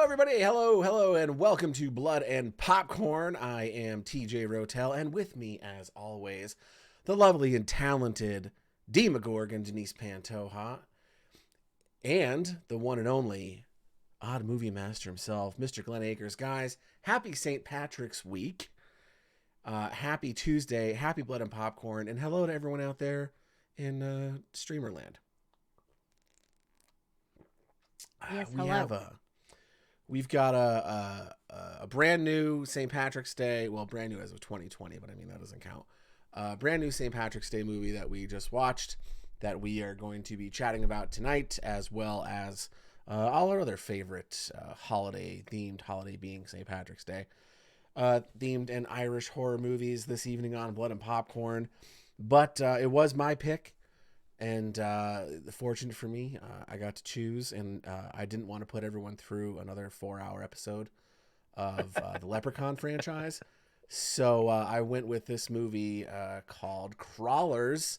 everybody. Hello, and welcome to Blood and Popcorn. I am TJ Rotell, and with me, as always, the lovely and talented Demogorgon, Denise Pantoja, and the one and only odd movie master himself, Mr. Glenn Akers. Guys, happy St. Patrick's Week. Happy Tuesday. Happy Blood and Popcorn. And hello to everyone out there in Streamerland. Yes, hello. We've got a brand new St. Patrick's Day. Well, brand new as of 2020, but I mean, that doesn't count. Brand new St. Patrick's Day movie that we just watched that we are going to be chatting about tonight, as well as all our other favorite holiday being St. Patrick's Day. Themed and Irish horror movies this evening on Blood and Popcorn. But it was my pick. And fortunate for me, I got to choose, and I didn't want to put everyone through another 4-hour episode of the Leprechaun franchise. So I went with this movie called Crawlers,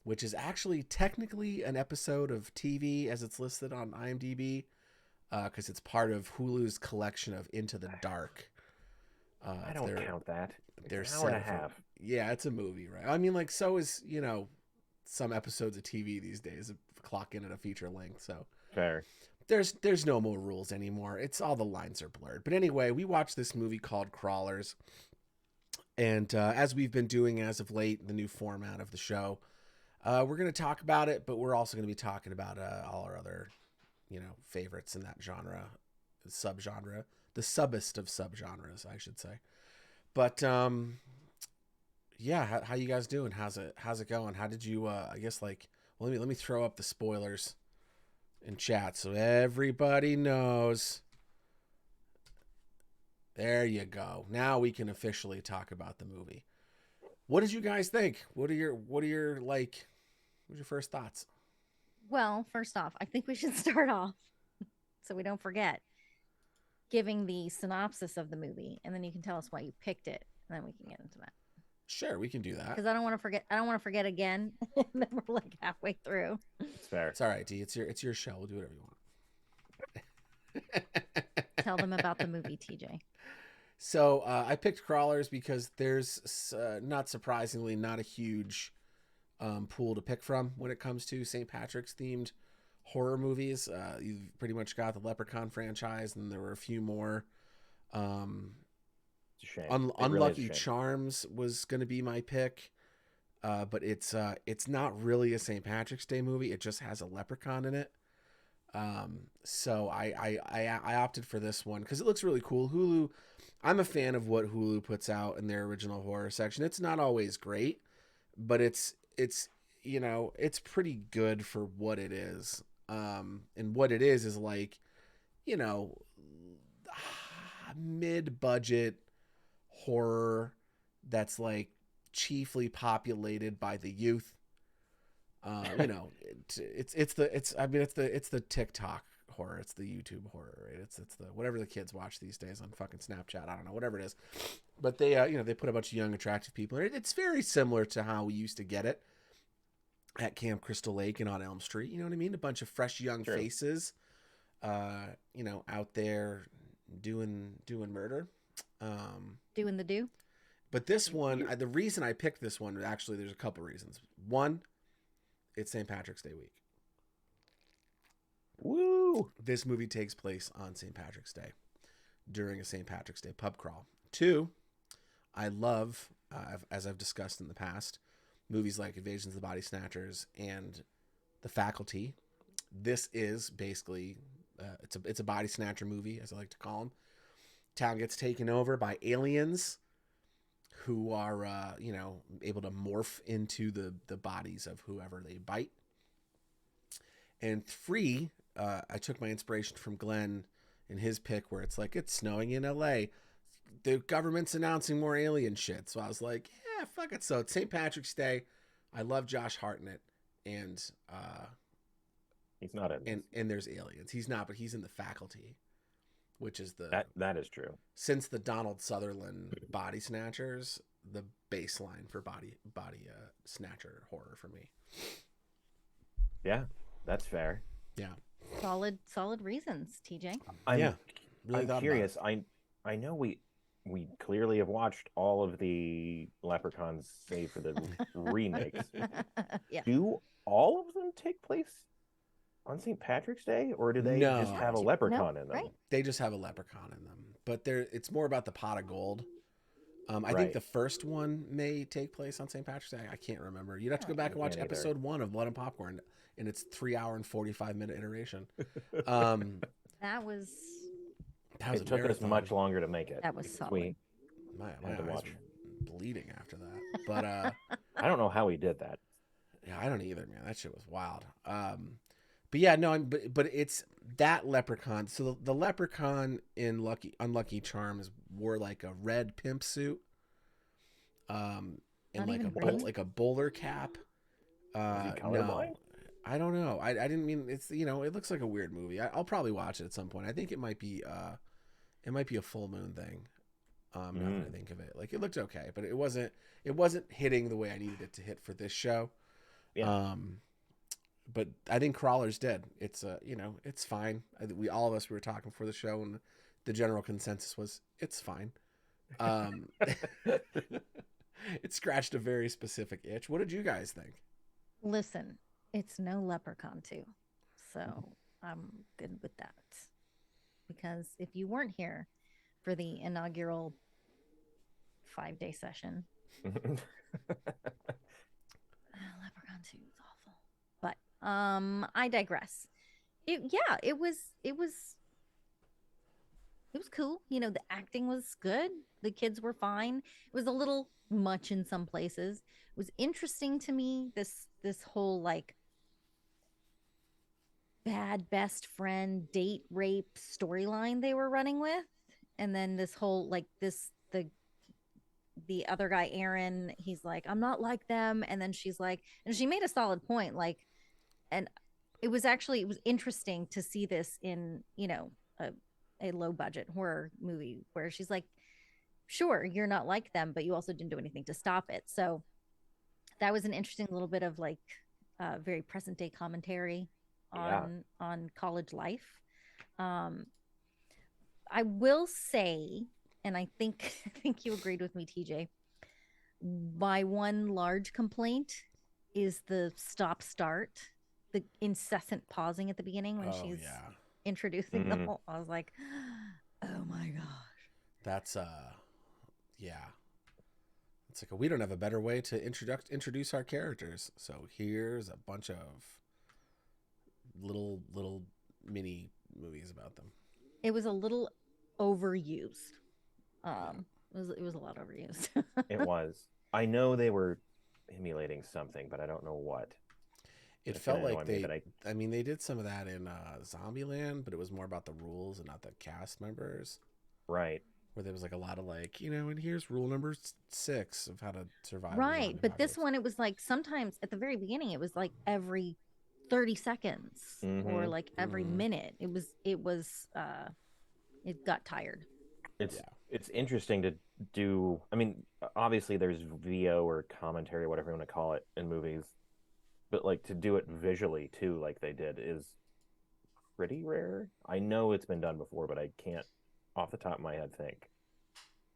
which is actually technically an episode of TV as it's listed on IMDb, because it's part of Hulu's collection of Into the Dark. I don't count that. They're an hour and a half. Yeah, it's a movie, right? I mean, like, so is, some episodes of TV these days clock in at a feature length. So Fair. There's no more rules anymore. It's all the lines are blurred. But anyway, we watched this movie called Crawlers. And as we've been doing as of late, the new format of the show, we're going to talk about it, but we're also going to be talking about all our other, favorites in that genre, subgenre, the subbest of subgenres, I should say. But yeah, how you guys doing? How's it going? How did you? I guess let me throw up the spoilers in chat so everybody knows. There you go. Now we can officially talk about the movie. What did you guys think? What are your first thoughts? Well, first off, I think we should start off so we don't forget giving the synopsis of the movie, and then you can tell us why you picked it, and then we can get into that. Sure, we can do that. Because I don't want to forget. I don't want to forget again. And then we're like halfway through. It's fair. It's all right, D. It's your show. We'll do whatever you want. Tell them about the movie, TJ. So I picked Crawlers because there's, not surprisingly, not a huge pool to pick from when it comes to St. Patrick's themed horror movies. You've pretty much got the Leprechaun franchise, and there were a few more. It's a shame. Unlucky Charms was going to be my pick, but it's not really a St. Patrick's Day movie. It just has a leprechaun in it. So I opted for this one because it looks really cool. Hulu, I'm a fan of what Hulu puts out in their original horror section. It's not always great, but it's pretty good for what it is. And what it is like, mid-budget horror that's like chiefly populated by the youth. It's the TikTok horror, it's the YouTube horror, right? It's the whatever the kids watch these days on fucking Snapchat. I don't know, whatever it is. But they they put a bunch of young attractive people in it. It's very similar to how we used to get it at Camp Crystal Lake and on Elm Street. You know what I mean? A bunch of fresh young faces out there doing murder. Doing the do. But this one, the reason I picked this one, actually, there's a couple reasons. One, it's St. Patrick's Day week. Woo! This movie takes place on St. Patrick's Day during a St. Patrick's Day pub crawl. Two, I love, as I've discussed in the past, movies like Invasions of the Body Snatchers and The Faculty. This is basically, it's a body snatcher movie, as I like to call them. Town gets taken over by aliens who are, able to morph into the bodies of whoever they bite. And three, I took my inspiration from Glenn in his pick where it's like, it's snowing in LA. The government's announcing more alien shit. So I was like, yeah, fuck it. So it's St. Patrick's Day. I love Josh Hartnett. And he's not in this. And there's aliens. He's not, but he's in The Faculty, which is that is true. Since the Donald Sutherland Body Snatchers, the baseline for body snatcher horror for me. Yeah, that's fair. Yeah. Solid reasons, TJ. I'm Really I'm thought curious. I know we clearly have watched all of the Leprechauns, save for the remakes. Yeah. Do all of them take place on St. Patrick's Day, or do they just have a No, leprechaun in them? Right. they just have a leprechaun in them, but it's more about the pot of gold. I think Right. the first one may take place on St. Patrick's Day. I can't remember. You'd have to go back I and watch can't either. episode 1 of Blood and Popcorn in its 3 hour and 45-minute iteration. Um, That was It took us much longer to make it. That was because solid. My had to eyes watch. were bleeding after that. But I don't know how he did that. yeah, I don't either, man. That shit was wild. But yeah, no, but it's that leprechaun. So the leprechaun in Unlucky Charms wore like a red pimp suit, and Not like even green? like a bowler cap. Was he No, colorblind? I don't know. I didn't mean it's it looks like a weird movie. I'll probably watch it at some point. I think it might be a full moon thing. Now that I think of it, like it looked okay, but it wasn't hitting the way I needed it to hit for this show. Yeah. But I think Crawler's dead. It's it's fine. We all of us were talking for the show, and the general consensus was it's fine. It scratched a very specific itch. What did you guys think? Listen, it's no Leprechaun 2. So I'm good with that. Because if you weren't here for the inaugural 5-day session, Leprechaun 2 is awful. But I digress. It was cool. The acting was good. The kids were fine. It was a little much in some places. It was interesting to me, this whole like bad best friend date rape storyline they were running with. And then this whole like the other guy, Aaron, he's like, I'm not like them. And then she's like, and she made a solid point, like, and it was interesting to see this in, a low budget horror movie where she's like, sure, you're not like them, but you also didn't do anything to stop it. So that was an interesting little bit of like very present day commentary on college life. I will say, and I think you agreed with me, TJ. My one large complaint is the stop start, the incessant pausing at the beginning when she's introducing the whole. I was like, oh my gosh. That's yeah. It's like we don't have a better way to introduce our characters. So here's a bunch of little mini movies about them. It was a little overused. It was a lot overused. It was. I know they were emulating something, but I don't know what. It felt like they did some of that in Zombieland, but it was more about the rules and not the cast members. Right. Where there was like a lot of like, and here's rule number 6 of how to survive. Right. But this one, it was like sometimes at the very beginning, it was like every 30 seconds or like every minute. It got tired. It's interesting to do. I mean, obviously there's VO or commentary, whatever you want to call it, in movies, but like to do it visually too, like they did, is pretty rare. I know it's been done before, but I can't off the top of my head think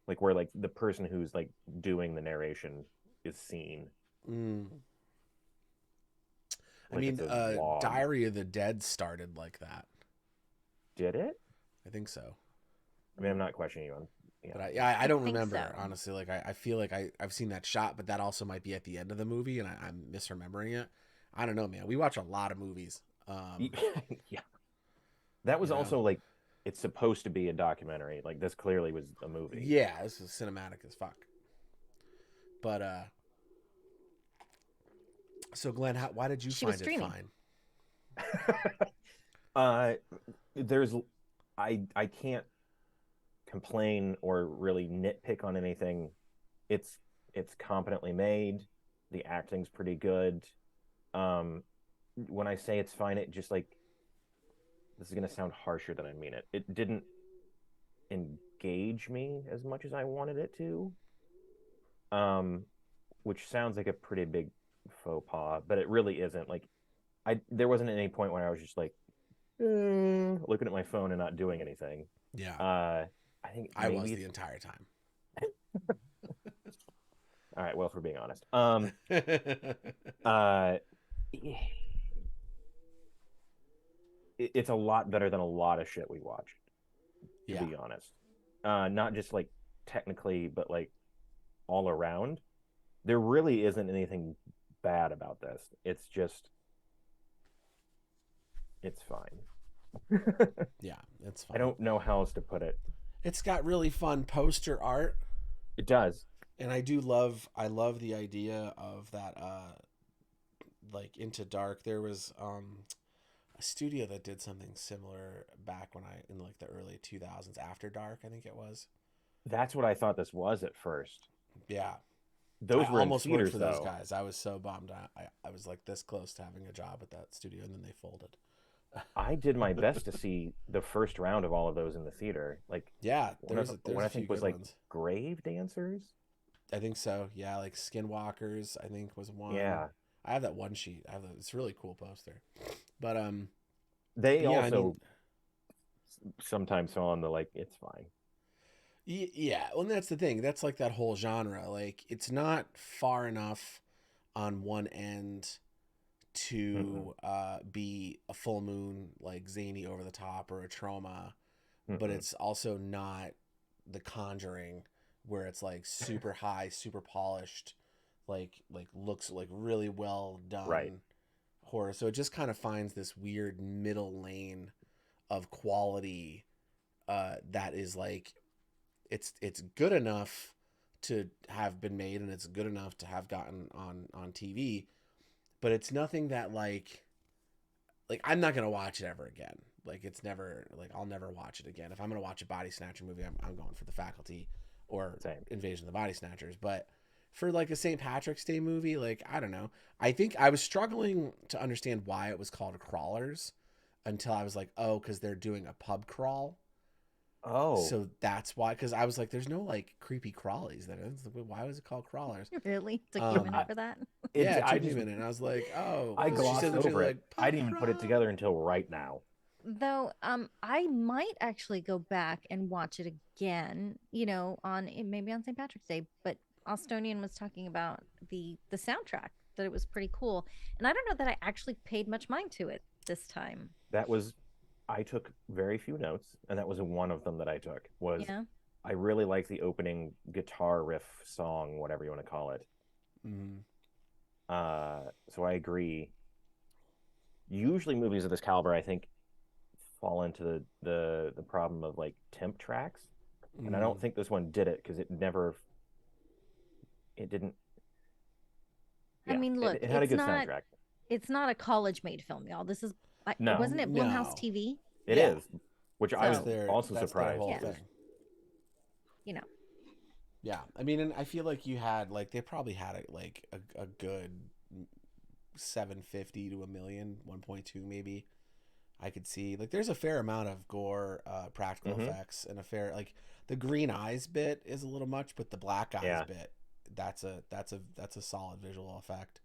like where like the person who's like doing the narration is seen. I mean, Diary of the Dead started like that. Did it? I think so. I mean, I'm not questioning you on. But I don't remember, honestly. Like I feel like I've seen that shot, but that also might be at the end of the movie, and I'm misremembering it. I don't know, man. We watch a lot of movies. Yeah, that was also like it's supposed to be a documentary. Like this clearly was a movie. Yeah, this is cinematic as fuck. But so Glenn, why did you find it fine? I can't complain or really nitpick on anything. It's competently made. The acting's pretty good. When I say it's fine, it just like, this is going to sound harsher than I mean it. It didn't engage me as much as I wanted it to. Which sounds like a pretty big faux pas, but it really isn't. Like there wasn't any point where I was just like, looking at my phone and not doing anything. Yeah, I think I was maybe the entire time. all right. Well, if we're being honest, uh, it's a lot better than a lot of shit we watched, to Yeah, be honest. Not just like technically, but like all around. There really isn't anything bad about this. It's just, it's fine. yeah, it's I fine. don't know how else to put it. It's got really fun poster art, It does. and I love the idea of that like Into Dark. There was a studio that did something similar back when I in like the early 2000s, After Dark, I think it was. That's what I thought this was at first. Yeah, I Those were in almost worked theaters for those though. guys. I was so bummed. I was like this close to having a job at that studio, and then they folded. I did my best to see the first round of all of those in the theater. Like Yeah, one there's I a few think was good like ones. Grave Dancers. I think so. Yeah, like Skinwalkers, I think was one. Yeah. I have that one sheet. I have that. It's a really cool poster. But They yeah, I mean, also sometimes fall on the like it's fine. yeah. Well, and that's the thing. That's like that whole genre. Like, it's not far enough on one end Mm-mm. to be a full moon, like zany, over the top, or a trauma, but Mm-mm. it's also not The Conjuring, where it's like super high, super polished, like looks like really well Right. done horror. So it just kind of finds this weird middle lane of quality that is like it's good enough to have been made, and it's good enough to have gotten on TV, but it's nothing that like I'm not gonna watch it ever again. Like it's never like I'll never watch it again. If I'm gonna watch a body snatcher movie, I'm going for The Faculty or Same. Invasion of the Body Snatchers. But for like a St. Patrick's Day movie, like I don't know. I think I was struggling to understand why it was called Crawlers until I was like, oh, because they're doing a pub crawl. Oh, So that's why. Because I was like, there's no like creepy crawlies that. Why was it called Crawlers? Really took you a Um, minute for that. yeah, it I took me a just minute, and I was like, oh, I because she Oh. said glossed literally over it. like I pub didn't even put it crawl. together until right now. Though I might actually go back and watch it again, on maybe on St. Patrick's Day, but Austonian was talking about the soundtrack, that it was pretty cool. And I don't know that I actually paid much mind to it this time. That was I took very few notes, and that was one of them that I took. Was Yeah. I really like the opening guitar riff song, whatever you want to call it. Mm. So I agree. Usually, movies of this caliber, I think, fall into the problem of like temp tracks, and I don't Mm. think this one did it because it didn't. I Yeah, mean, look, it had a good soundtrack. it's not a college made film, y'all. This is No, wasn't it Blumhouse No. TV? it Yeah, is, which I that's was So, their also that's their surprised. whole yeah, thing. you know. Yeah, I mean, and I feel like you had like they probably had a good 750 to a million, 1.2 maybe. I could see like there's a fair amount of gore, practical Hmm. effects, and a fair like the green eyes bit is a little much, but the black eyes Yeah. bit that's a solid visual effect.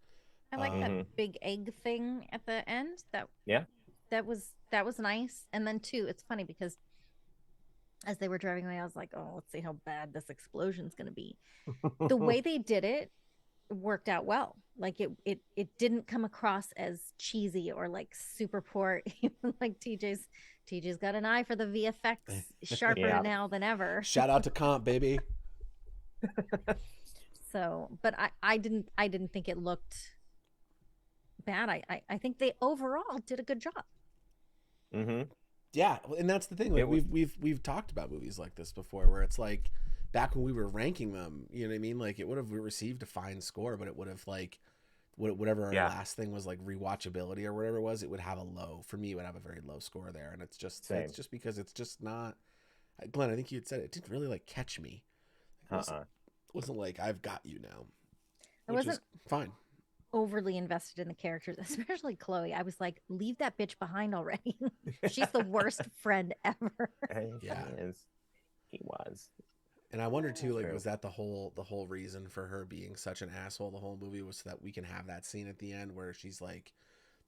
I like that Hmm. Um, big egg thing at the end. Yeah. That was nice. And then too, it's funny because as they were driving away, I was like, oh, let's see how bad this explosion's gonna be. The way they did it worked out well. Like it didn't come across as cheesy or like super poor. Even like TJ's got an eye for the VFX sharper Yeah. now than ever. Shout out to Comp, baby. So, but I didn't think it looked bad. I think they overall did a good job. Hmm. Yeah, and that's the thing. Like It was. we've talked about movies like this before, where it's like back when we were ranking them. You know what I mean? Like it would have received a fine score, but it would have like whatever our Yeah. last thing was, like rewatchability or whatever it was, it would have a low. For me, it would have a very low score there, and Same. it's just because it's just not. Glenn, I think you had said it didn't really like catch me. It wasn't like I've got you now, I which is wasn't fine. overly invested in the characters, especially Chloe. I was like, leave that bitch behind already. She's the worst friend ever. He Yeah. is. He was. And I wonder too, like, True. was that the whole reason for her being such an asshole the whole movie was so that we can have that scene at the end where she's like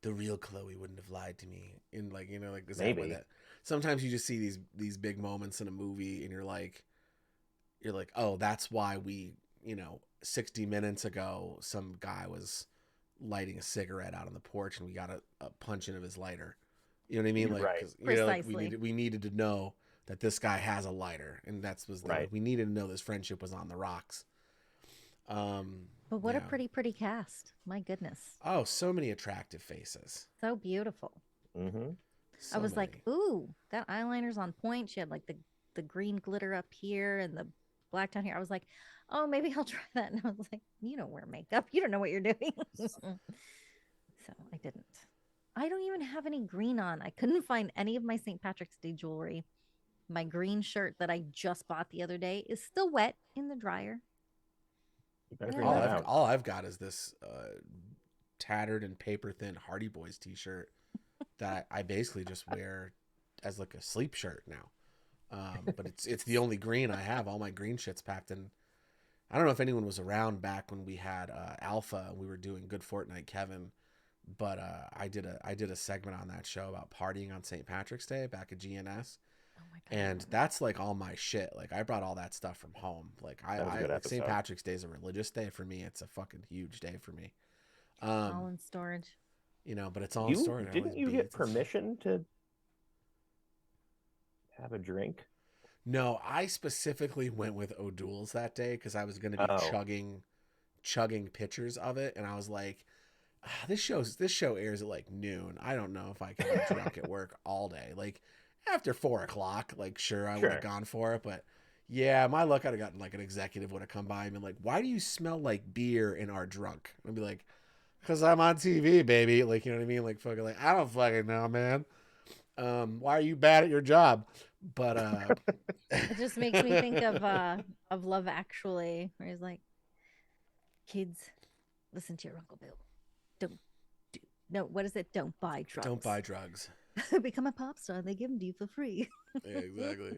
the real Chloe wouldn't have lied to me. And like, you know, like is that Maybe. what that? Sometimes you just see these big moments in a movie, and you're like, oh, that's why we, 60 minutes ago, some guy was lighting a cigarette out on the porch, and we got a punch in of his lighter. You know what I mean? You're Like, right. cause, like Precisely. we needed to know that this guy has a lighter, and Right. we needed to know this friendship was on the rocks. But what a Yeah. pretty cast. My goodness. Oh, so many attractive faces. So beautiful. Mm-hmm. I So was many. like, ooh, that eyeliner's on point. She had like the green glitter up here and the black down here. I was like, oh, maybe I'll try that. And I was like, you don't wear makeup. You don't know what you're doing. So I didn't. I don't even have any green on. I couldn't find any of my St. Patrick's Day jewelry. My green shirt that I just bought the other day is still wet in the dryer. You better Yeah. figure that out. All I've got is this tattered and paper thin Hardy Boys t-shirt that I basically just wear as like a sleep shirt now. But it's the only green I have. All my green shit's packed in. I don't know if anyone was around back when we had Alpha and we were doing Good Fortnight Kevin, but I did a segment on that show about partying on St. Patrick's Day back at GNS. Oh my God. And that's like all my shit. Like I brought all that stuff from home. Like That was a good like St. episode. Patrick's Day is a religious day for me. It's a fucking huge day for me. All in storage. But it's all in storage. Didn't you get permission to have a drink? No, I specifically went with O'Doul's that day because I was going to be Oh. chugging pictures of it, and I was like, this show airs at like noon. I don't know if I can be drunk at work all day. Like after 4:00, like sure I would have gone for it, but yeah, my luck I'd have gotten like an executive would have come by and been like, "Why do you smell like beer and are drunk?" I'd be like, "Cause I'm on TV, baby." Like you know what I mean? Like fucking like I don't fucking know, man. Why are you bad at your job? But It just makes me think of Love Actually, where he's like, kids, listen to your Uncle Bill. Don't do no, what is it? Don't buy drugs. don't buy drugs. Become a pop star. They give them to you for free. Yeah, exactly.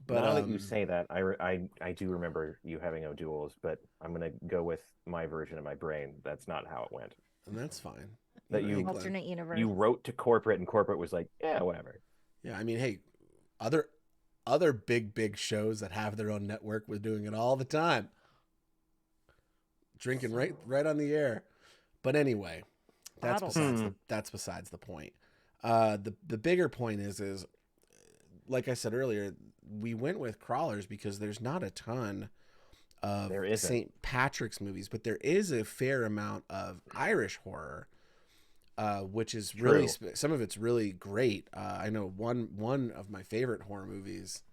But now that you say that, I do remember you having O'Doul's, but I'm gonna go with my version of my brain. That's not how it went. And that's fine. That Hey, you Glenn. Alternate universe. You wrote to corporate, and corporate was like, yeah, whatever. Yeah, I mean, hey, other big shows that have their own network were doing it all the time. Drinking right on the air. But anyway, that's Bottle. that's besides the point. The bigger point is like I said earlier, we went with crawlers because there's not a ton of There isn't. St. Patrick's movies, but there is a fair amount of Irish horror, which is really some of it's really great. I know one of my favorite horror movies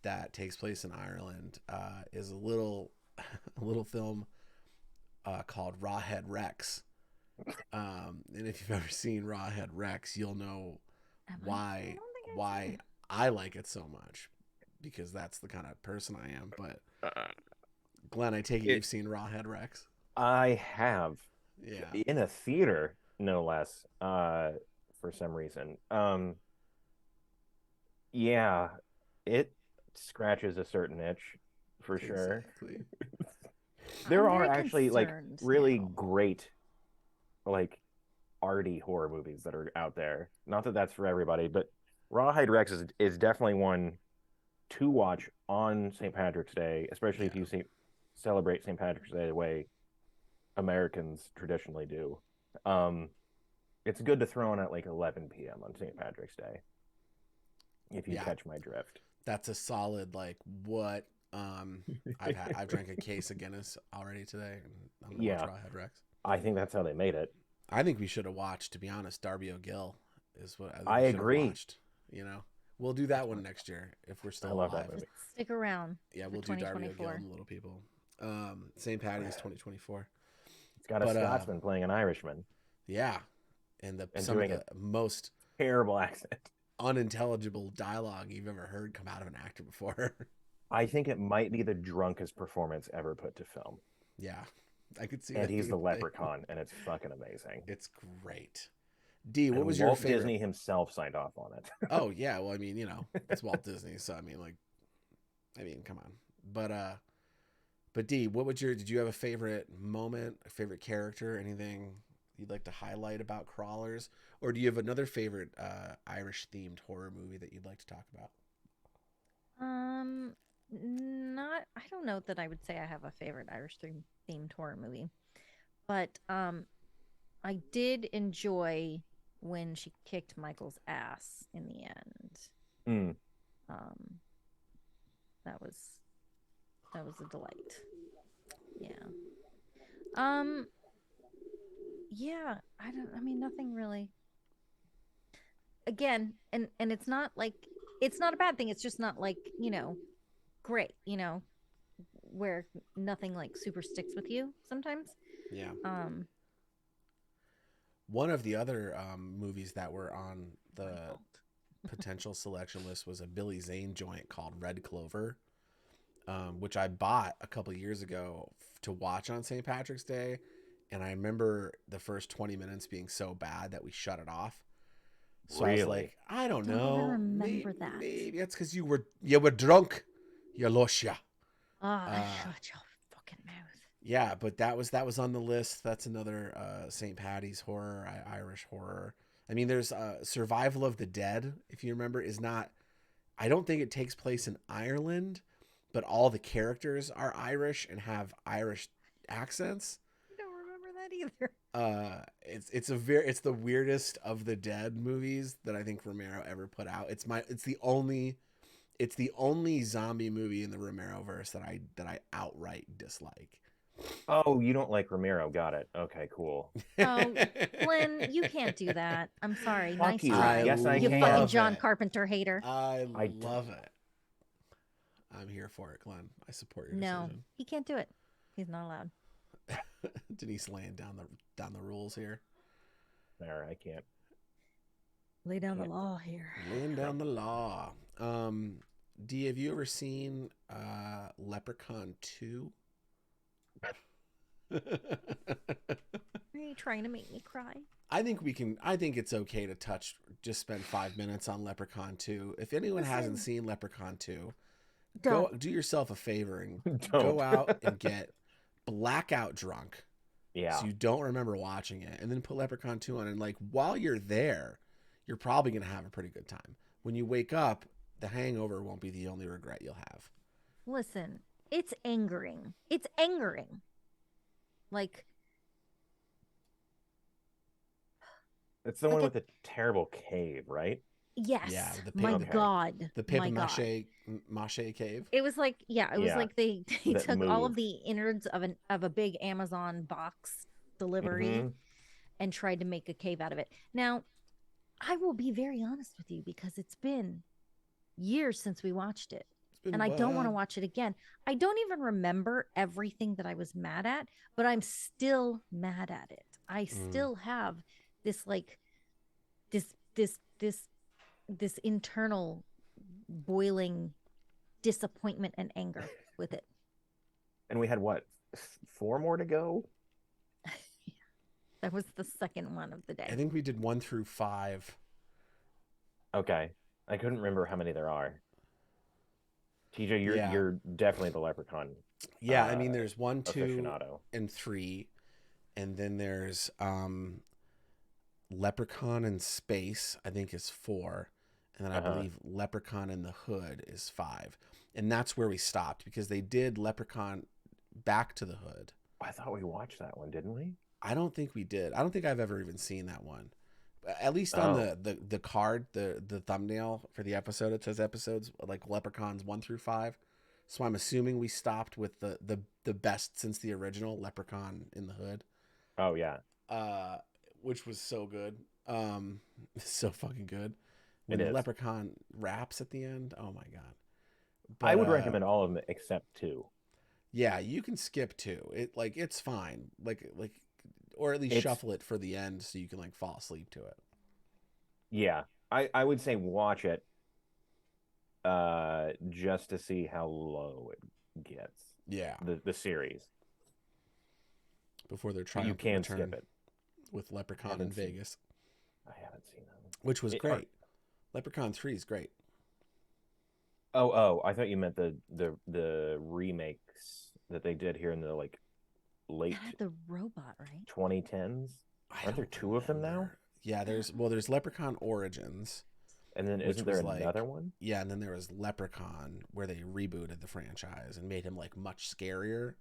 that takes place in Ireland is a little film called Rawhead Rex. And if you've ever seen Rawhead Rex, you'll know why I like it so much, because that's the kind of person I am. But Glenn, I take it you've seen Rawhead Rex. I have. Yeah. In a theater, no less, for some reason. Yeah, it scratches a certain itch for sure. Exactly. There I'm are very actually like concerned really now. great like arty horror movies that are out there. Not that that's for everybody, but Rawhide Rex is definitely one to watch on St. Patrick's Day, especially if you celebrate St. Patrick's Day the way Americans traditionally do. It's good to throw on at like 11 p.m. on St. Patrick's Day, if you catch my drift. That's a solid like what. I've drank a case of Guinness already today, and I'm gonna watch Rawhead Rex. I think that's how they made it. I think we should have watched, to be honest, Darby O'Gill is what I agree. Watched, we'll do that one next year if we're still love alive. that movie. Stick around. Yeah, we'll do Darby O'Gill and the Little People. St. Patty's 2024. It's got a Scotsman playing an Irishman. Yeah, and some of the most terrible accent, unintelligible dialogue you've ever heard come out of an actor before. I think it might be the drunkest performance ever put to film. Yeah, I could see. And he's the leprechaun, and it's fucking amazing. It's great. D, what was your favorite? Disney himself signed off on it. Oh yeah, well I mean it's Walt Disney, so I mean come on. But D, did you have a favorite moment, a favorite character, anything you'd like to highlight about Crawlers, or do you have another favorite Irish themed horror movie that you'd like to talk about? Um, not. I don't know that I would say I have a favorite Irish themed horror movie, but I did enjoy when she kicked Michael's ass in the end. Mm. Um, that was a delight. Yeah. Um, yeah, I mean nothing really. Again, and it's not like it's not a bad thing. It's just not like, great, where nothing like super sticks with you sometimes. Yeah. Um, One of the other movies that were on my the fault. potential selection list was a Billy Zane joint called Red Clover, which I bought a couple years ago to watch on St. Patrick's Day. And I remember the first 20 minutes being so bad that we shut it off. So I was Really? like, I don't Don't even know. remember that. Maybe that's because you were drunk. You lost ya. Ah, Uh, shut your fucking mouth. yeah, but that was on the list. That's another St. Patty's horror, Irish horror. I mean, there's Survival of the Dead. If you remember, is not. I don't think it takes place in Ireland, but all the characters are Irish and have Irish accents. I don't remember that either. It's the weirdest of the Dead movies that I think Romero ever put out. It's the only zombie movie in the Romero verse that I outright dislike. Oh, you don't like Romero. Got it. Okay, cool. Oh, Glenn, you can't do that. I'm sorry. Fuck Nice you. try. Yes, I You can. fucking love John it. Carpenter hater. I I d- love it. I'm here for it, Glenn. I support your No, decision. he can't do it. He's not allowed. Denise laying down the rules here. There, I can't. Lay down the Can't. law here. Laying down the law. D, have you ever seen Leprechaun 2? Are you trying to make me cry? I think it's okay to just spend 5 minutes on Leprechaun 2. If anyone hasn't Listen. seen Leprechaun 2, Don't. do yourself a favor and Don't. go out and get blackout drunk. Yeah. So you don't remember watching it, and then put Leprechaun 2 on, and like while you're there, you're probably going to have a pretty good time. When you wake up, the hangover won't be the only regret you'll have. Listen, it's angering. It's angering. Like, It's the one like with the terrible cave, right? yes. Yeah, the My okay. God. The My God. mache cave. It was like, yeah, it was Yeah, like they that took all of moved. the innards of a big Amazon box delivery Mhm. and tried to make a cave out of it. Now, I will be very honest with you because it's been years since we watched it. It's been And I don't want to what? watch it again. I don't even remember everything that I was mad at, but I'm still mad at it. I still have this like this this this this internal boiling disappointment and anger with it. And we had what? 4 more to go? That was the second one of the day. I think we did 1 through 5. Okay. I couldn't remember how many there are. TJ, Yeah. you're definitely the leprechaun Yeah, I mean, there's 1, 2, aficionado. and 3, and then there's Leprechaun in Space, I think is 4, and then I believe Leprechaun in the Hood is 5, and that's where we stopped because they did Leprechaun Back to the Hood. I thought we watched that one, didn't we? I don't think we did. I don't think I've ever even seen that one. At least on the card, the thumbnail for the episode, it says episodes like Leprechauns 1 through 5. So I'm assuming we stopped with the best since the original Leprechaun in the Hood. Oh yeah. Which was so good. So fucking good. It When is. Leprechaun raps at the end, oh my god. I would recommend all of them except 2. Yeah, you can skip 2. It's fine. Or at least shuffle it for the end so you can like fall asleep to it. Yeah. I would say watch it just to see how low it gets. Yeah. The series. Before they're But trying you to can return skip it. with Leprechaun in Haven't seen- Vegas, I haven't seen that one. which was It- great. Leprechaun 3 is great. Oh, I thought you meant the remakes that they did here in the like late That had the robot, right? 2010s. I Aren't there don't 2 of them now? remember. Yeah, there's Leprechaun Origins, And then which isn't there was like, another one? yeah, and then there was Leprechaun where they rebooted the franchise and made him like much scarier.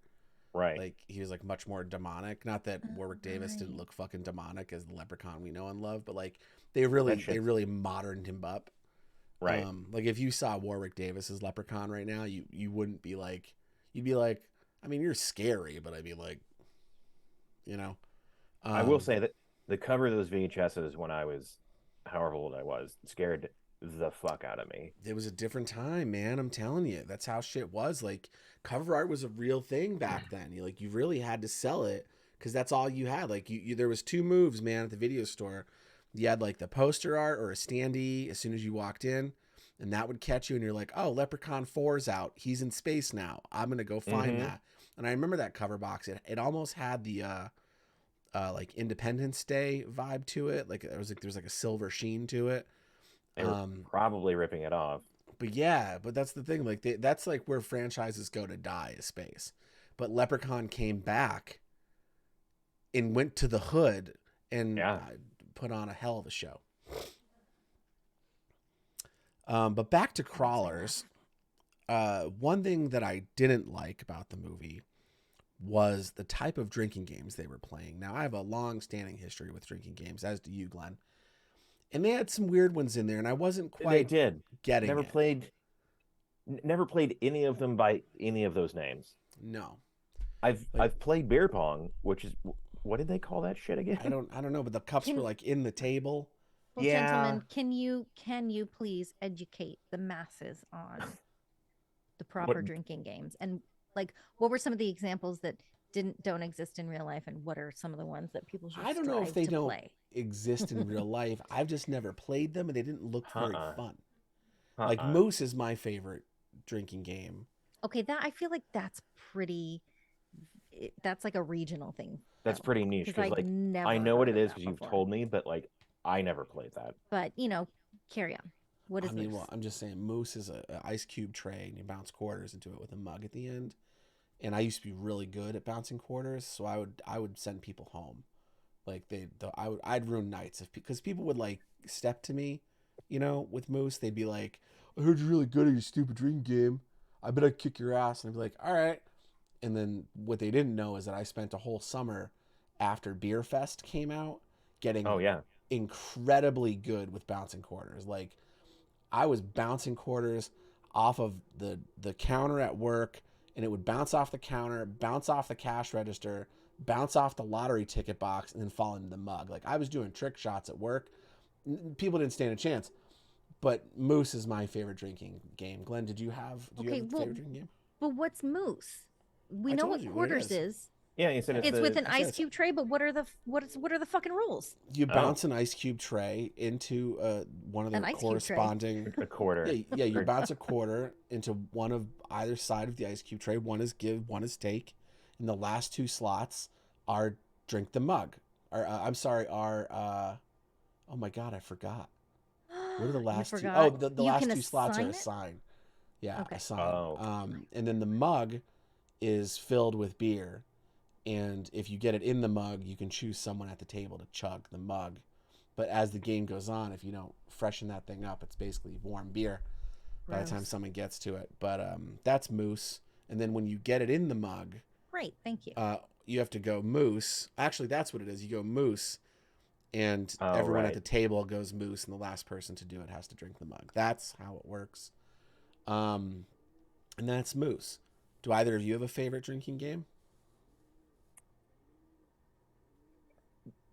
Right. Like he was like much more demonic. Not that Warwick Davis didn't Right. look fucking demonic as the Leprechaun we know and love, but like That they shit's really moderned him up. right. Like if you saw Warwick Davis's Leprechaun right now, you wouldn't be like, you'd be like, I mean, you're scary, but I'd be like, you know, I will um, say that the cover of those VHSs when I was however old I was scared the fuck out of me. it was a different time, man. I'm telling you, that's how shit was. Like cover art was a real thing back then. You really had to sell it because that's all you had. Like you there was 2 moves, man, at the video store. You had like the poster art or a standee as soon as you walked in, and that would catch you, and you're like, oh, Leprechaun 4's out. He's in space now. I'm gonna go find Mm-hmm. that. And I remember that cover box. It almost had the like Independence Day vibe to it. Like there was like a silver sheen to it. They were Um, probably ripping it off. but yeah, but that's the thing. Like that's like where franchises go to die is space. But Leprechaun came back and went to the hood and Yeah. put on a hell of a show. But back to crawlers. One thing that I didn't like about the movie was the type of drinking games they were playing. Now I have a long-standing history with drinking games, as do you, Glenn. And they had some weird ones in there, and I wasn't They quite did. getting Never it. played never played any of them by any of those names. No, like I've played beer pong, which is what did they call that shit again? I don't know, but the cups were Can like in the table. well, Yeah. gentlemen, can you please educate the masses on the What proper drinking games and like what were some of the examples that don't exist in real life and what are some of the ones that people should I don't know if strive they to don't play? exist in real life. I've just never played them, and they didn't look very uh-uh. fun. Like Uh-uh. Moose is my favorite drinking game. Okay, that I feel like that's pretty that's like a regional thing That's pretty niche because because I've like never I know what heard it of is that because you've before. told me, but like I never played that. But carry on. What I is mean, Moose? well, I'm just saying Moose is a ice cube tray, and you bounce quarters into it with a mug at the end. And I used to be really good at bouncing quarters, so I would send people home. Like I'd ruin nights if because people would like step to me, with Moose. They'd be like, "I heard you're really good at your stupid drinking game. I bet I'd kick your ass." And I'd be like, "All right." And then what they didn't know is that I spent a whole summer after Beer Fest came out Oh getting yeah. incredibly good with bouncing quarters. Like I was bouncing quarters off of the counter at work, and it would bounce off the counter, bounce off the cash register, bounce off the lottery ticket box, and then fall into the mug. Like I was doing trick shots at work. People didn't stand a chance. But Moose is my favorite drinking game. Glenn, do you have Okay, a favorite drinking game? but what's Moose? We I know told what you what it quarters is. is. Yeah, you said it's It's with the an I said ice it's cube tray, but what are the fucking rules? you oh bounce an ice cube tray into one of An the ice cube tray. corresponding. a quarter. Yeah. You Or- bounce a quarter into one of either side of the ice cube tray. One is give, one is take, and the last 2 slots are drink the mug. Or I'm sorry, are oh my god, I forgot. What are the You last 2? Oh, forgot. the You last can 2 slots are assign a it. sign. Yeah, a Okay. sign. oh. And then the mug is filled with beer, and if you get it in the mug, you can choose someone at the table to chug the mug. But as the game goes on, if you don't freshen that thing up, it's basically warm beer by the time Gross. someone gets to it. But that's Moose. And then when you get it in the mug, Great. Thank you. you have to go Moose. Actually, that's what it is. You go Moose, and Oh everyone at right. the table goes Moose, and the last person to do it has to drink the mug. That's how it works. And that's Moose. Do either of you have a favorite drinking game?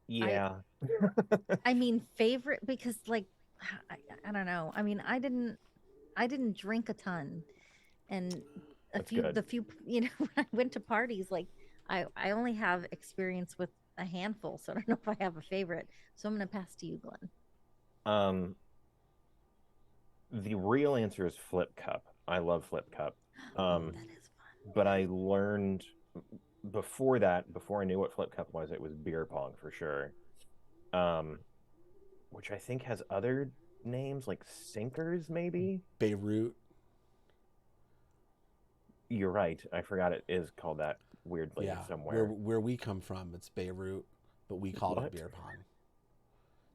Yeah. I mean, favorite because like I, I don't know. I mean, I didn't drink a ton, and That's good. the few when I went to parties, like I only have experience with a handful, so I don't know if I have a favorite. So I'm gonna pass to you, Glenn. Um the real answer is Flip Cup. I love Flip Cup. Mm. That is fun. But I learned before that, before I knew what Flip Cup was, it was beer pong for sure. Um, which I think has other names like sinkers, maybe. Beirut. You're right. I forgot it is called that weirdly Yeah, somewhere. where we come from, it's Beirut. but we called it What? beer pong.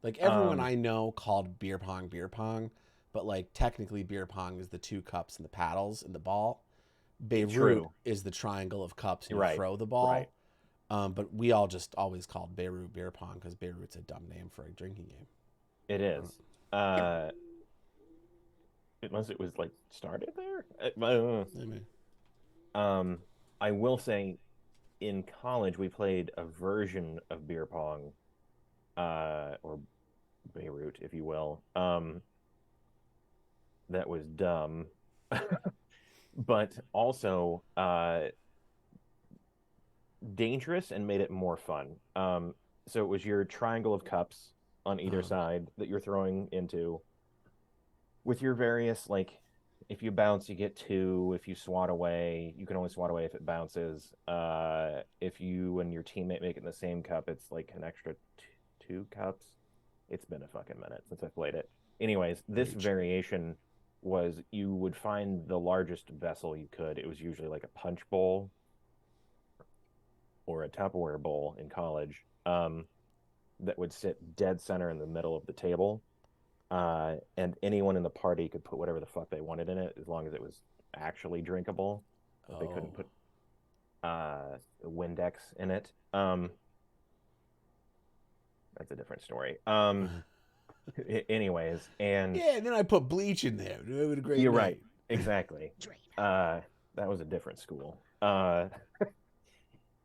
Like everyone Um, I know called beer pong, but like technically beer pong is the two cups and the paddles and the ball. Beirut true. is the triangle of cups and you Right. throw the Right. ball. But we all just always called Beirut beer pong because Beirut's a dumb name for a drinking game. It Uh, is. Uh, unless it was like started there. I don't I mean, know. I will say, in college we played a version of beer pong, or Beirut, if you will. That was dumb, but also dangerous and made it more fun. So it was your triangle of cups on either uh, side that you're throwing into with your various, like, if you bounce you get two, if you swat away you can only swat away if it bounces, if you and your teammate make it in the same cup it's like an extra two cups. It's been a fucking minute since I played it. Anyways, this rage. variation was you would find the largest vessel you could. It was usually like a punch bowl or a Tupperware bowl in college, that would sit dead center in the middle of the table. And anyone in the party could put whatever the fuck they wanted in it as long as it was actually drinkable. But they Oh. couldn't put Windex in it. That's a different story. Anyways, and Yeah, and then I put bleach in there. It was a great you're night. right, exactly. Drain. That was a different school.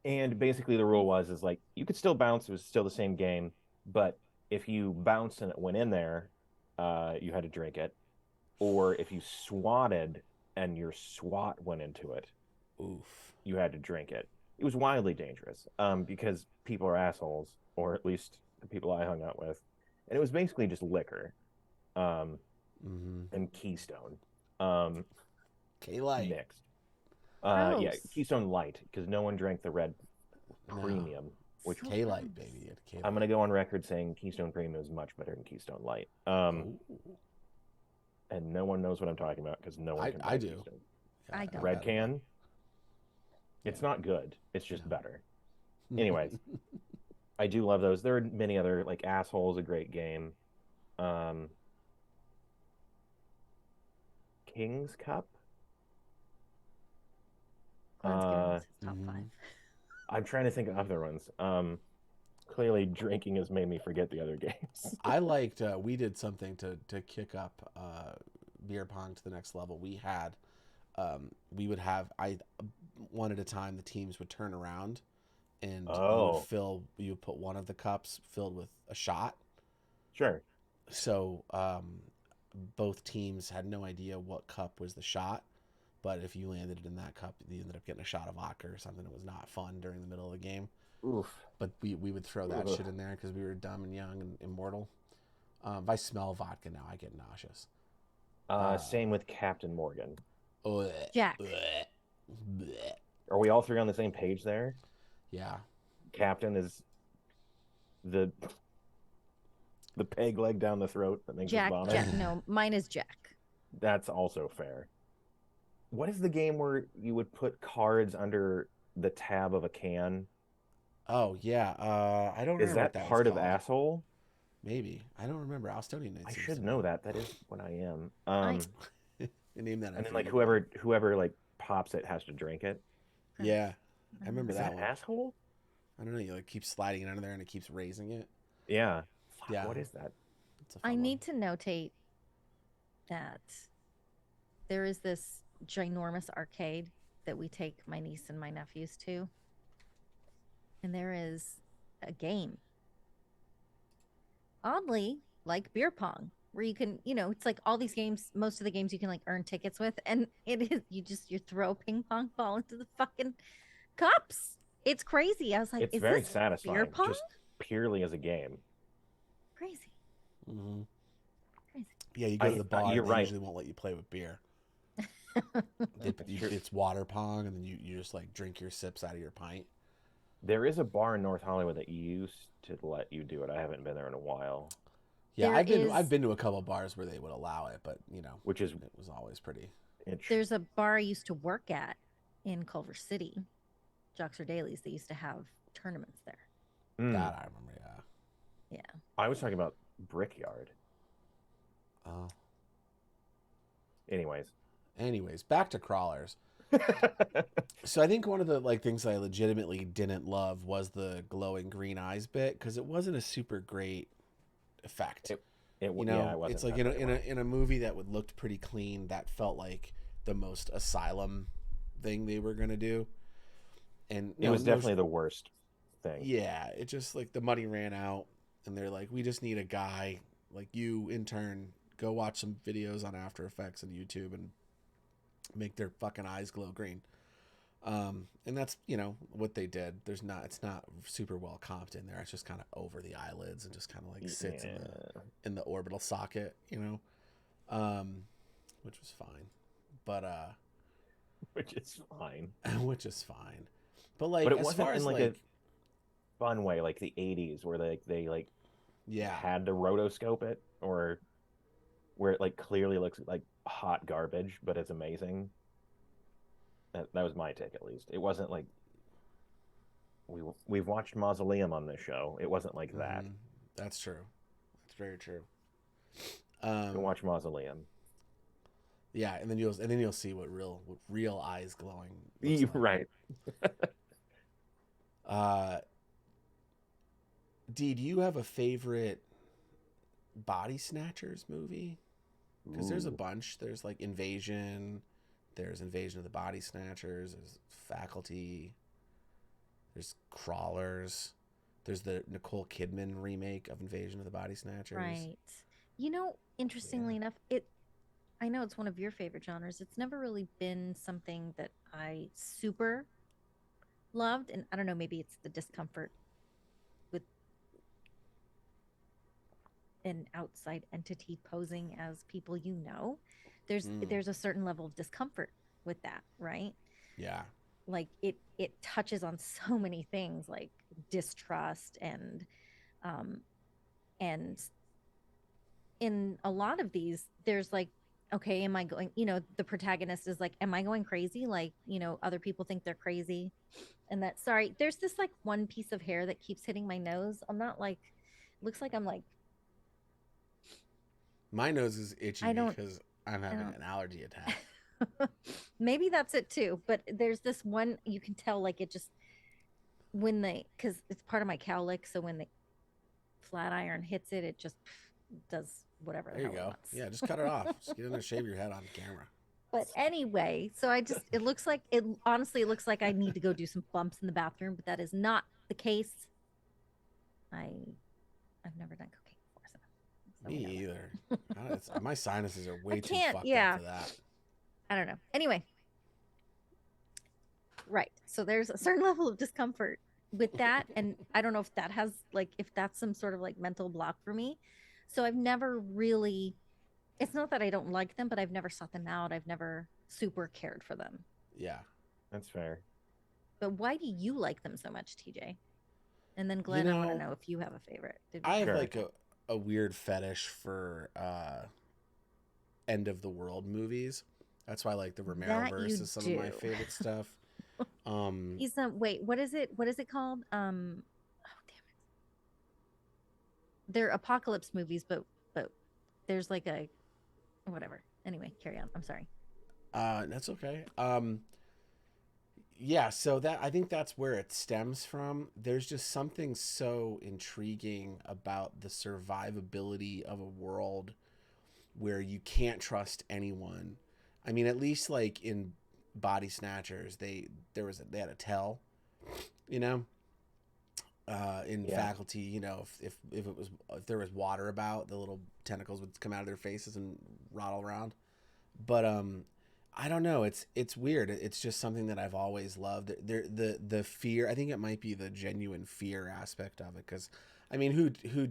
And basically the rule was is like you could still bounce. It was still the same game, but if you bounced and it went in there, you had to drink it. Or if you swatted and your swat went into it, Oof. you had to drink it. It was wildly dangerous, because people are assholes, or at least the people I hung out with, and it was basically just liquor, um, Mm-hmm. and Keystone, um, K-Light. mixed. Yeah, Gross. Keystone Light, because no one drank the red No. premium, which So K-Light, gross. baby. I'm K-Light. gonna go on record saying Keystone Premium is much better than Keystone Light. Oh. And no one knows what I'm talking about because no one can buy I do. Keystone. Yeah, I I've don't. Red had it. can, it's not good. It's just No. better. Anyways, I do love those. There are many other, like Asshole is a great game. Um, King's Cup. Glenn's giving Uh, us his top Mhm. 5. I'm trying to think of other ones. Clearly drinking has made me forget the other games. I liked. We did something to kick up beer pong to the next level. We had. We would have. I one at a time. The teams would turn around, and you would Oh, fill. You would put one of the cups filled with a shot. sure. So both teams had no idea what cup was the shot. But if you landed it in that cup, you ended up getting a shot of vodka or something. It was not fun during the middle of the game. Oof. But we would throw that Ugh. shit in there because we were dumb and young and immortal. If I smell vodka now, I get nauseous. Same with Captain Morgan. Ugh, Jack. bleh, bleh. Are we all three on the same page there? Yeah. Captain is the peg leg down the throat that makes us Jack. vomit. Jack. No, mine is Jack. That's also fair. What is the game where you would put cards under the tab of a can? Oh yeah. I don't Is remember what that that was part of called. Asshole? Maybe I don't remember. Alstonian Night I seems should to know be. that. That is what I am. I They named that. And then like whoever like pops it has to drink it. Yeah, I remember Is that that one. Asshole? I don't know. You like keep sliding it under there and it keeps raising it. Yeah. Fuck, Yeah. what is that? It's a fun I one. need to notate that there is this ginormous arcade that we take my niece and my nephews to. And there is a game, oddly, like beer pong, where you can, it's like all these games, most of the games you can like earn tickets with. And it is, you throw a ping pong ball into the fucking cups. It's crazy. I was like, It's is very this beer satisfying, pong? just purely as a game. Crazy. Mm-hmm. Crazy. Yeah, you go to the bar You're and they right. usually won't let you play with beer. True. It's water pong, and then you just like drink your sips out of your pint. There is a bar in North Hollywood that used to let you do it. I haven't been there in a while. Yeah, There I've is been to a couple bars where they would allow it, but Which is it was always pretty. there's a bar I used to work at in Culver City, Jocks or Dailies. They used to have tournaments there. Mm. That I remember. Yeah. I was talking about Brickyard. Oh. Anyways. Anyways, back to crawlers. So I think one of the like things I legitimately didn't love was the glowing green eyes bit because it wasn't a super great effect. it, it You yeah, it know, it's wasn't like done very well. in a movie that would looked pretty clean. That felt like the most asylum thing they were gonna do, and It was definitely the worst thing. yeah, it just like the money ran out, and they're like, we just need a guy like you, intern, go watch some videos on After Effects and YouTube and make their fucking eyes glow green. And that's what they did. It's not super well comped in there. It's just kind of over the eyelids and just kind of like sits Yeah. in the orbital socket, um, which was fine, but Which is fine. which is fine, but But like it as wasn't far in as like a like fun way, like the '80s, where they like yeah, had to rotoscope it, or where it like clearly looks like hot garbage, but it's amazing. That was my take, at least. It wasn't like we've watched Mausoleum on this show. It wasn't like that. mm-hmm, that's true. That's very true. Go Um, watch Mausoleum. yeah, and then you'll see what real eyes glowing looks like. Right. Uh, D, do you have a favorite Body Snatchers movie? Because there's a Ooh. bunch. There's like Invasion. There's Invasion of the Body Snatchers. There's Faculty. There's Crawlers. There's the Nicole Kidman remake of Invasion of the Body Snatchers. Right. You know, Yeah. interestingly enough, I know it's one of your favorite genres. It's never really been something that I super loved. And I don't know, maybe it's the discomfort with an outside entity posing as people you know. Mm, There's a certain level of discomfort with that, right? yeah. Like it touches on so many things like distrust um and in a lot of these there's like, okay, am I going, the protagonist is like, am I going crazy? Like, other people think they're crazy. And that, sorry, there's this like one piece of hair that keeps hitting my nose. I'm not like, looks like I'm like, My nose is itchy I don't because I'm I having don't an allergy attack. maybe that's it too, but there's this one you can tell, like it just, when they, because it's part of my cowlick, so when the flat iron hits it, it just does whatever the There you hell it go. wants. Yeah, just cut it off. Just get in there, shave your head on camera. But anyway, so it looks like it, honestly, it looks like I need to go do some bumps in the bathroom, but that is not the case. I I've never done cocaine before, so Me we know either. that. My sinuses are I way too can't, fucked up yeah. for that. I don't know. Anyway, right. So there's a certain level of discomfort with that. And I don't know if that has like, if that's some sort of like mental block for me. So I've never really, it's not that I don't like them, but I've never sought them out. I've never super cared for them. Yeah. That's fair. But why do you like them so much, TJ? And then You Glenn, I want to know, know if you have a favorite. Did we I have cover Sure. like that? a weird fetish for end of the world movies. That's why like the Romero That verse you is some of my do. favorite stuff. Um He's wait, what is it? What is it called? Oh damn it. They're apocalypse movies, but there's like a whatever. Anyway, carry on. I'm sorry. that's okay. Yeah, so that I think that's where it stems from. There's just something so intriguing about the survivability of a world where you can't trust anyone. I mean, at least like in Body Snatchers, they had a tell, you know. In Yeah. Faculty, if there was water about, the little tentacles would come out of their faces and rattle around. But I don't know. It's weird. It's just something that I've always loved. The fear. I think it might be the genuine fear aspect of it. Because I mean, who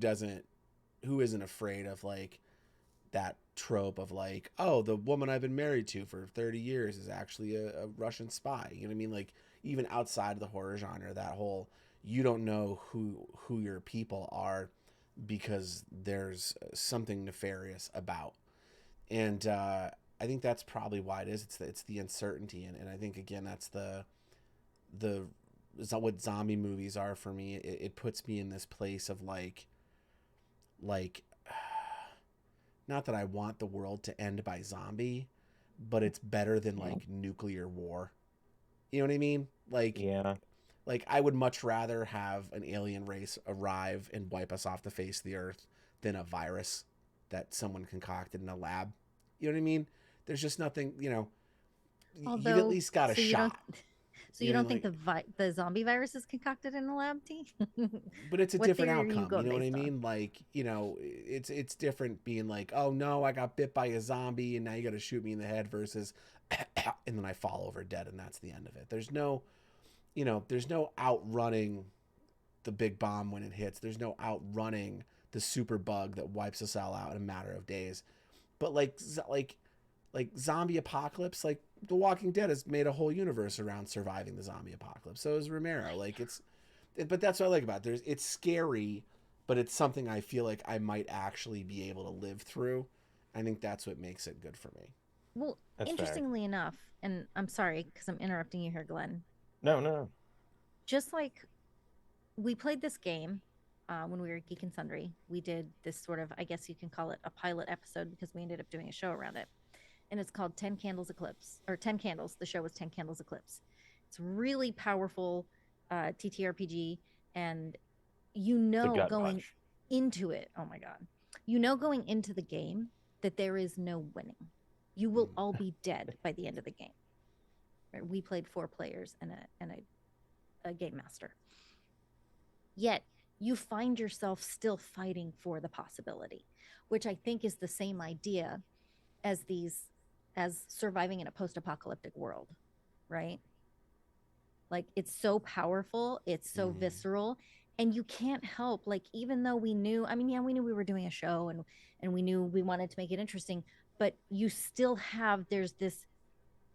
isn't afraid of like that trope of like, oh, the woman I've been married to for 30 years is actually a Russian spy. You know what I mean? Like even outside of the horror genre, that whole you don't know who your people are because there's something nefarious about. And I think that's probably why it is. It's the uncertainty, and I think again that's the what zombie movies are for me. It puts me in this place of like not that I want the world to end by zombie, but it's better than like nuclear war. You know what I mean? Yeah. Like I would much rather have an alien race arrive and wipe us off the face of the earth than a virus that someone concocted in a lab. You know what I mean? There's just nothing, you've at Although, least got a so you don't, shot. so You you know don't what I think mean? the zombie virus is concocted in a lab, T? But it's a What different theory are you outcome. You going know what I based on? mean? Like, it's different being like, oh no, I got bit by a zombie and now you got to shoot me in the head versus, and then I fall over dead and that's the end of it. There's no outrunning the big bomb when it hits. There's no outrunning the super bug that wipes us all out in a matter of days. But like zombie apocalypse, like The Walking Dead has made a whole universe around surviving the zombie apocalypse. So is Romero. But that's what I like about it. It's scary, but it's something I feel like I might actually be able to live through. I think that's what makes it good for me. Well, That's fair. interestingly enough, and I'm sorry because I'm interrupting you here, Glenn. No, no. Just like we played this game when we were at Geek and Sundry, we did this sort of, I guess you can call it a pilot episode because we ended up doing a show around it. And it's called 10 Candles Eclipse, or 10 Candles. The show was 10 Candles Eclipse. It's really powerful TTRPG. And The gut going punch. into it, oh my God, going into the game that there is no winning. You will Mm. all be dead by the end of the game. Right? We played 4 players and a game master. Yet you find yourself still fighting for the possibility, which I think is the same idea as surviving in a post-apocalyptic world, right? Like it's so powerful, it's so visceral, and you can't help, like, even though we knew, I mean, yeah, we knew we were doing a show and we knew we wanted to make it interesting, but you still have there's this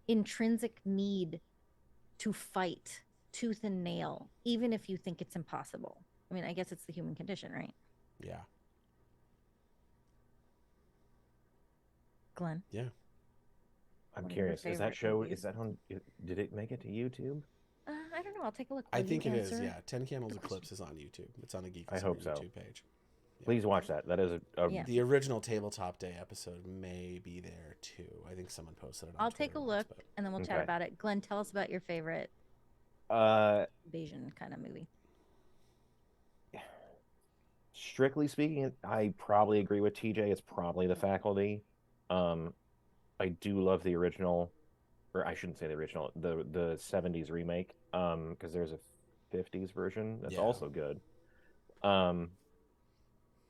intrinsic need to fight tooth and nail, even if you think it's impossible. I mean, I guess it's the human condition, right? Yeah. Glenn, Yeah. I'm one of your curious. Is that favorite show? movies. Is that on? Did it make it to YouTube? I don't know. I'll take a look. I Will you think it is. answer Yeah. 10 Candles the question? Eclipse is on YouTube. It's on the Geek I and hope Sundry so. YouTube page. Yeah. Please watch that. That is a Yeah. The original Tabletop Day episode may be there too. I think someone posted it on I'll Twitter take a once, look but and then we'll chat Okay. about it. Glenn, tell us about your favorite uh invasion kind of movie. strictly speaking, I probably agree with TJ. It's probably The Faculty. Um, I do love the original, or I shouldn't say the original, the '70s remake. Because there's a '50s version that's yeah. also good. Um,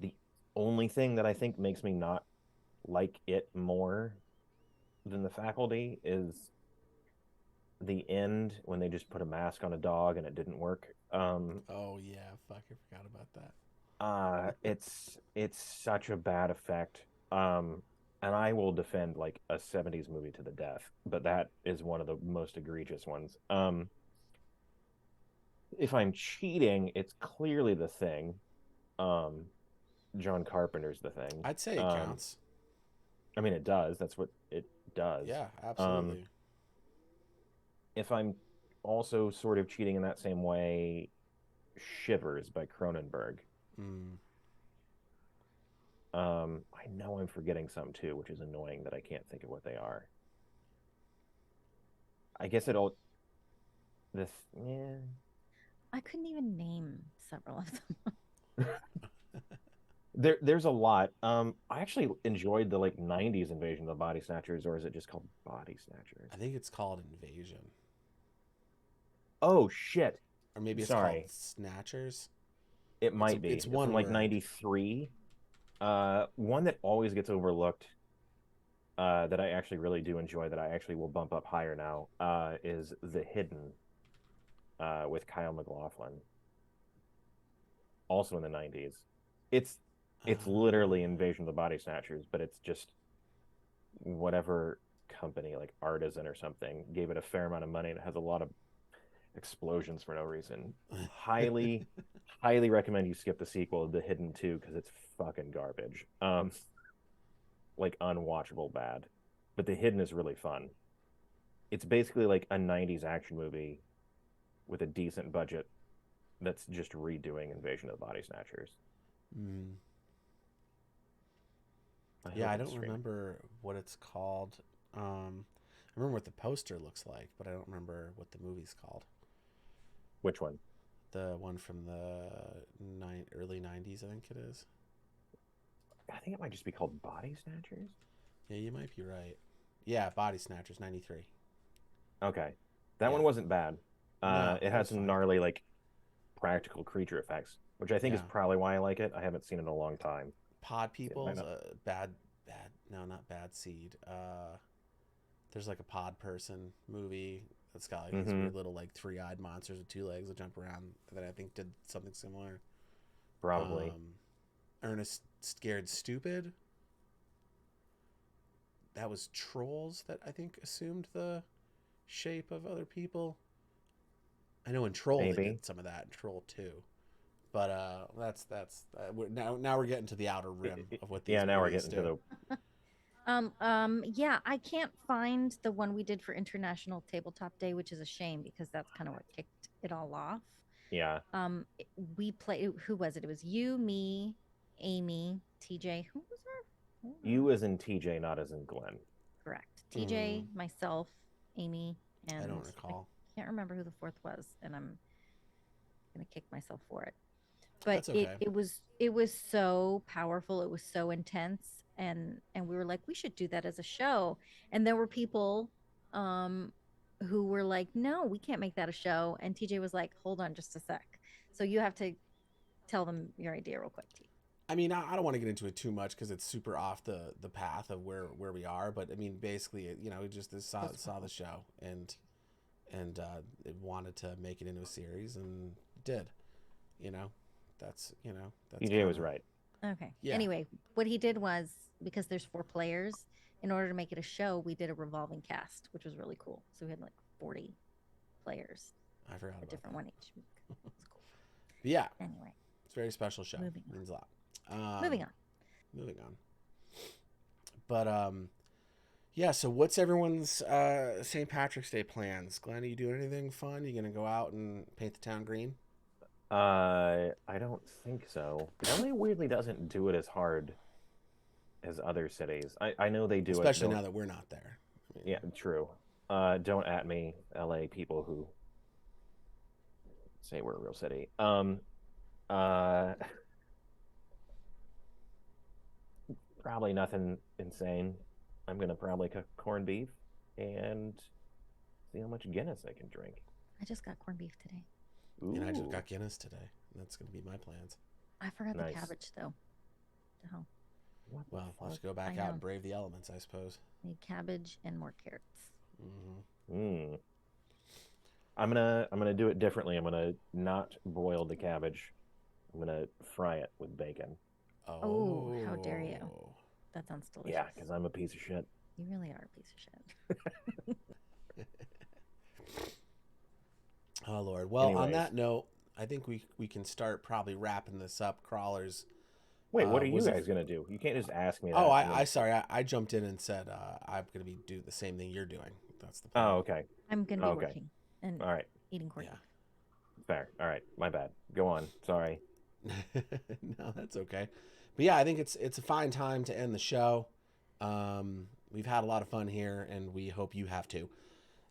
the only thing that I think makes me not like it more than The Faculty is the end when they just put a mask on a dog and it didn't work. Oh yeah, fuck, I forgot about that. It's such a bad effect. And I will defend like a '70s movie to the death, but that is one of the most egregious ones. If I'm cheating, it's clearly The Thing. Um, John Carpenter's The Thing. I'd say it counts. I mean, it does. That's what it does. Yeah, Um, absolutely. if I'm also sort of cheating in that same way, Shivers by Cronenberg. Mm. I know I'm forgetting some too, which is annoying that I can't think of what they are. I guess it'll this yeah. I couldn't even name several of them. There's a lot. I actually enjoyed the like '90s Invasion of the Body Snatchers, or is it just called Body Snatchers? I think it's called Invasion, Oh shit. or maybe it's Sorry. called Snatchers. It might be. It's one from like word. '93. One that always gets overlooked, that I actually really do enjoy, that I actually will bump up higher now, is The Hidden, with Kyle MacLachlan. Also in the '90s. It's literally Invasion of the Body Snatchers, but it's just whatever company, like Artisan or something, gave it a fair amount of money, and it has a lot of explosions for no reason. Highly, highly recommend you skip the sequel, The Hidden 2, because it's fucking garbage. Like unwatchable bad. But The Hidden is really fun. It's basically like a '90s action movie with a decent budget that's just redoing Invasion of the Body Snatchers. Mm. I Yeah, hope I it's don't streaming. remember what it's called. I remember what the poster looks like, but I don't remember what the movie's called. Which one? The one from the early '90s, I think it is. I think it might just be called Body Snatchers. Yeah, you might be right. Yeah, Body Snatchers '93. Okay, that one Yeah. wasn't bad. No, It that had was some fine. gnarly like practical creature effects, which I think is Yeah. probably why I like it. I haven't seen it in a long time. Pod So it might People's not. bad. No, not Bad Seed. There's like a pod person movie that's got like these Mm-hmm. weird little like three-eyed monsters with two legs that jump around that I think did something similar. Probably. Um, Ernest Scared Stupid. That was trolls that I think assumed the shape of other people. I know in Troll they Maybe. did some of that in Troll 2. But now we're getting to the outer rim of what these Yeah, now we're movies getting to do. the. Yeah, I can't find the one we did for International Tabletop Day, which is a shame because that's kind of what kicked it all off. Yeah. We played, who was it? It was you, me, Amy, TJ. Who was our You as in TJ, not as in Glenn. correct? Mm. TJ, myself, Amy, I and don't recall. I can't remember who the fourth was, and I'm gonna kick myself for it. But That's okay. it was so powerful, it was so intense, and we were like, we should do that as a show. And there were people who were like, no, we can't make that a show. And TJ was like, hold on just a sec. So you have to tell them your idea real quick, T. I mean, I don't want to get into it too much because it's super off the path of where we are. But I mean, basically, we just saw the show and it wanted to make it into a series and did. You know, that's TJ was kinda, right. Okay. Yeah. Anyway, what he did was, because there's 4 players, in order to make it a show, we did a revolving cast, which was really cool. So we had like 40 players, I forgot a about different that. one each week. It's cool. But yeah, Anyway, it's a very special show. Moving on. Means a lot. moving on. Moving on. But yeah. So what's everyone's St. Patrick's Day plans? Glenn, are you doing anything fun? You gonna go out and paint the town green? I don't think so. LA weirdly doesn't do it as hard as other cities. I know they do it. Especially Don't, now that we're not there. I mean, yeah, true. Don't at me, LA people who say we're a real city. Uh, probably nothing insane. I'm gonna probably cook corned beef and see how much Guinness I can drink. I just got corned beef today. And I just Ooh, got Guinness today. That's gonna be my plans. I forgot Nice. the cabbage though. Oh, what the Well, we'll have to go I back know. out and brave the elements, I suppose. need cabbage and more carrots. Mm-hmm. Mm. I'm gonna do it differently. I'm gonna not boil the cabbage. I'm gonna fry it with bacon. Oh, how dare you. That sounds delicious. Yeah, because I'm a piece of shit. You really are a piece of shit. Oh Lord. Well, on Anyways. that note, I think we can start probably wrapping this up, crawlers. Wait, what are you was it- guys gonna do? You can't just ask me that. Oh, and then- I sorry, I jumped in and said I'm gonna be do the same thing you're doing. That's the plan. Oh, okay. I'm gonna be Okay. working and All right. eating corned Yeah. beef. Fair. All right. My bad. Go on. Sorry. No, that's okay. But yeah, I think it's a fine time to end the show. We've had a lot of fun here, and we hope you have too.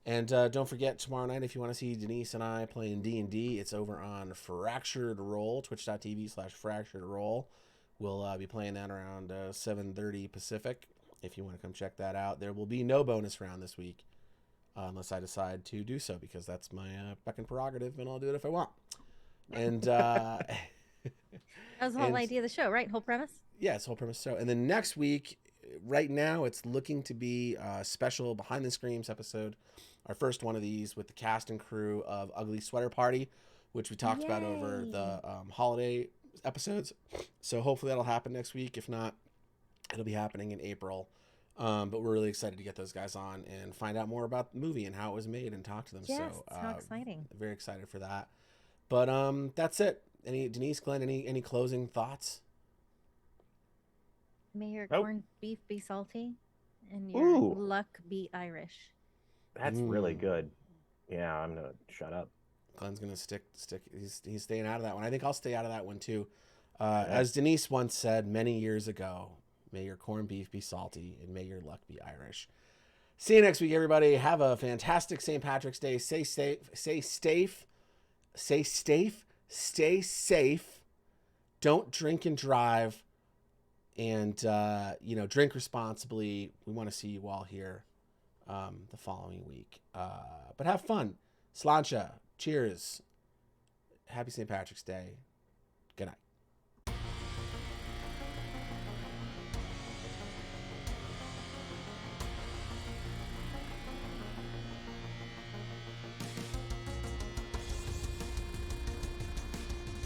And don't forget, tomorrow night, if you want to see Denise and I playing D&D, it's over on Fractured Roll, twitch.tv/Fractured Roll. We'll be playing that around 7:30 Pacific. If you want to come check that out, there will be no bonus round this week, unless I decide to do so, because that's my fucking prerogative, and I'll do it if I want. And That was the whole and- idea of the show, right? Whole premise? yeah, it's the whole premise. So, and then next week, right now, it's looking to be a special Behind the Screams episode. Our first one of these with the cast and crew of Ugly Sweater Party, which we talked about over Yay. the holiday episodes. So hopefully that'll happen next week. If not, it'll be happening in April. But we're really excited to get those guys on and find out more about the movie and how it was made and talk to them. Yes, So how exciting. very excited for that. But that's it. Denise, Glenn, any closing thoughts? May your Nope. corned beef be salty and your Ooh. luck be Irish. That's really Mm. good. Yeah, I'm gonna shut up. Glenn's gonna stick. He's staying out of that one. I think I'll stay out of that one too. As Denise once said many years ago, may your corned beef be salty and may your luck be Irish. See you next week, everybody. Have a fantastic St. Patrick's Day. Stay safe. Stay safe. Don't drink and drive. And, drink responsibly. We want to see you all here the following week. But have fun. Sláinte. Cheers. Happy St. Patrick's Day.